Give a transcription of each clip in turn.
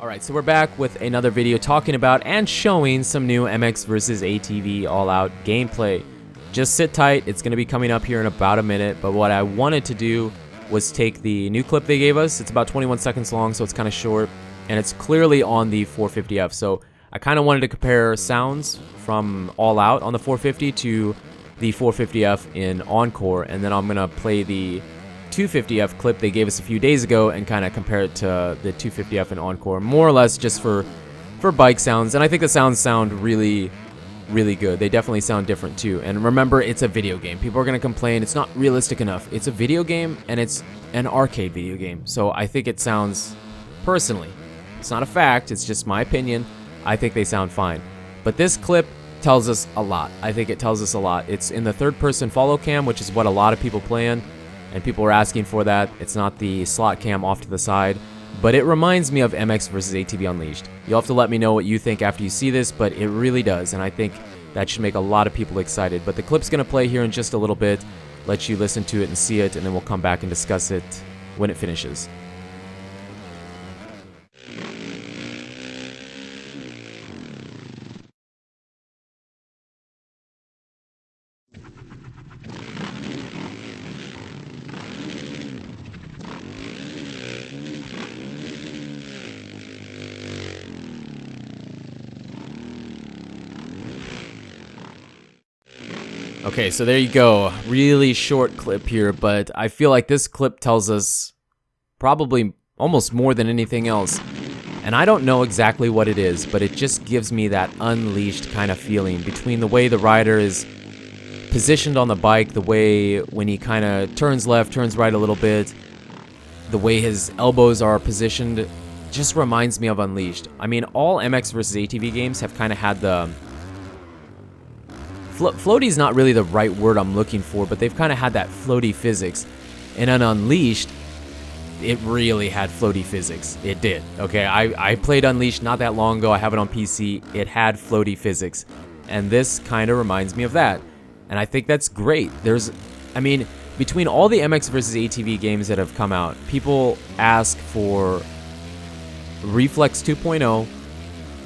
Alright, so we're back with another video talking about and showing some new MX vs ATV All Out gameplay. Just sit tight, it's going to be coming up here in about a minute, but what I wanted to do was take the new clip they gave us. It's about 21 seconds long, so it's kind of short, and it's clearly on the 450F, so I kind of wanted to compare sounds from All Out on the 450 to the 450F in Encore, and then I'm going to play the 250F clip they gave us a few days ago and kind of compare it to the 250F in Encore, more or less just for bike sounds. And I think the sounds sound really good. They definitely sound different too. And remember, it's a video game. People are going to complain it's not realistic enough. It's a video game, and it's an arcade video game, so I think it sounds, personally, it's not a fact, it's just my opinion, I think they sound fine. But this clip tells us a lot. I think it tells us a lot. It's in the third person follow cam, which is what a lot of people play in, and people are asking for that. It's not the slot cam off to the side, but it reminds me of MX vs ATV Unleashed. You'll have to let me know what you think after you see this, but it really does, and I think that should make a lot of people excited. But the clip's gonna play here in just a little bit, let you listen to it and see it, and then we'll come back and discuss it when it finishes. Okay, so there you go. Really short clip here, but I feel like this clip tells us probably almost more than anything else. And I don't know exactly what it is, but it just gives me that Unleashed kind of feeling between the way the rider is positioned on the bike, the way when he kind of turns left, turns right a little bit, the way his elbows are positioned, just reminds me of Unleashed. I mean, all MX vs ATV games have kind of had the... floaty is not really the right word I'm looking for, but they've kind of had that floaty physics. And on Unleashed, it really had floaty physics. It did. Okay, I played Unleashed not that long ago. I have it on PC. It had floaty physics. And this kind of reminds me of that. And I think that's great. I mean, between all the MX vs ATV games that have come out, people ask for Reflex 2.0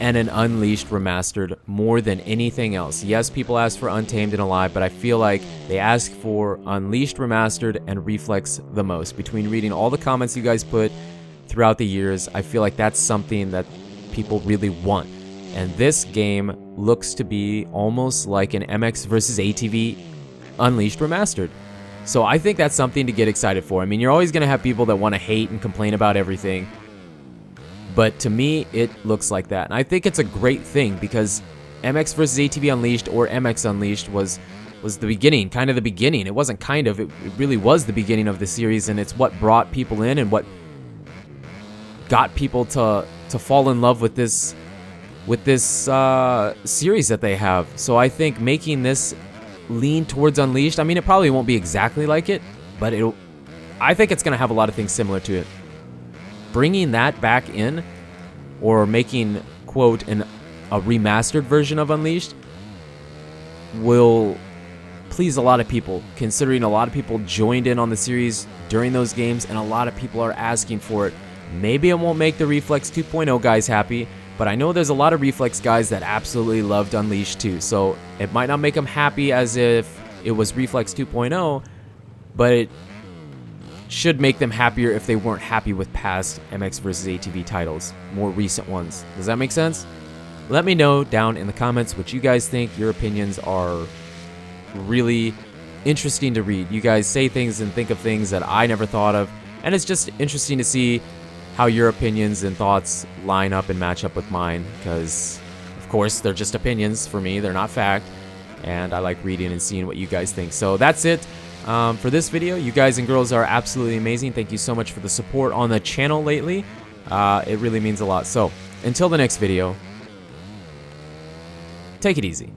and an Unleashed Remastered more than anything else. Yes, people ask for Untamed and Alive, but I feel like they ask for Unleashed Remastered and Reflex the most. Between reading all the comments you guys put throughout the years, I feel like that's something that people really want. And this game looks to be almost like an MX vs ATV Unleashed Remastered. So I think that's something to get excited for. I mean, you're always going to have people that want to hate and complain about everything, but to me, it looks like that. And I think it's a great thing because MX vs ATV Unleashed, or MX Unleashed, was the beginning, kind of the beginning. It wasn't kind of, it really was the beginning of the series, and it's what brought people in and what got people to fall in love with this series that they have. So I think making this lean towards Unleashed, I mean, it probably won't be exactly like it, but I think it's going to have a lot of things similar to it. Bringing that back in, or making, quote, a remastered version of Unleashed, will please a lot of people, considering a lot of people joined in on the series during those games, and a lot of people are asking for it. Maybe it won't make the Reflex 2.0 guys happy, but I know there's a lot of Reflex guys that absolutely loved Unleashed too, so it might not make them happy as if it was Reflex 2.0, but it should make them happier if they weren't happy with past MX vs ATV titles, more recent ones. Does that make sense? Let me know down in the comments what you guys think. Your opinions are really interesting to read. You guys say things and think of things that I never thought of, and it's just interesting to see how your opinions and thoughts line up and match up with mine, because of course they're just opinions for me, they're not fact, and I like reading and seeing what you guys think. So that's it for this video. You guys and girls are absolutely amazing. Thank you so much for the support on the channel lately. It really means a lot. So until the next video, take it easy.